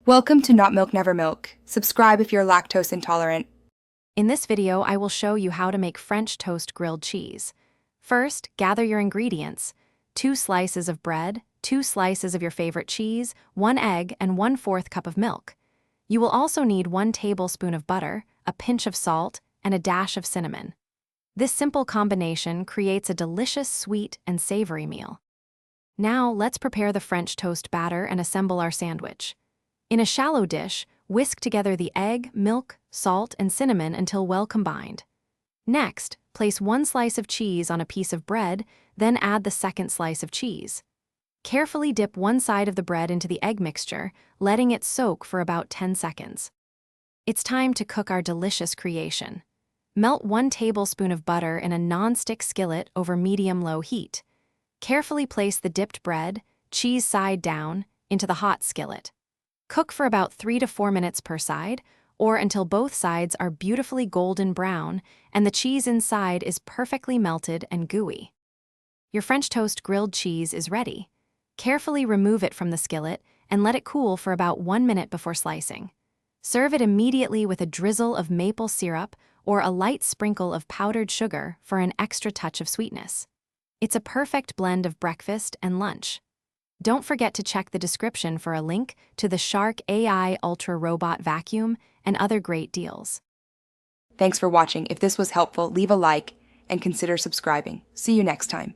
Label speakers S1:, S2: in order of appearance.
S1: Welcome to Not Milk Never Milk. Subscribe if you're lactose intolerant.
S2: In this video, I will show you how to make French toast grilled cheese. First, gather your ingredients: 2 slices of bread, 2 slices of your favorite cheese, 1 egg, and 1/4 cup of milk. You will also need 1 tablespoon of butter, a pinch of salt, and a dash of cinnamon. This simple combination creates a delicious sweet and savory meal. Now, let's prepare the French toast batter and assemble our sandwich. In a shallow dish, whisk together the egg, milk, salt, and cinnamon until well combined. Next, place 1 slice of cheese on a piece of bread, then add the second slice of cheese. Carefully dip one side of the bread into the egg mixture, letting it soak for about 10 seconds. It's time to cook our delicious creation. Melt 1 tablespoon of butter in a non-stick skillet over medium-low heat. Carefully place the dipped bread, cheese side down, into the hot skillet. Cook for about 3 to 4 minutes per side, or until both sides are beautifully golden brown and the cheese inside is perfectly melted and gooey. Your French toast grilled cheese is ready. Carefully remove it from the skillet and let it cool for about 1 minute before slicing. Serve it immediately with a drizzle of maple syrup or a light sprinkle of powdered sugar for an extra touch of sweetness. It's a perfect blend of breakfast and lunch. Don't forget to check the description for a link to the Shark AI Ultra Robot Vacuum and other great deals.
S1: Thanks for watching. If this was helpful, leave a like and consider subscribing. See you next time.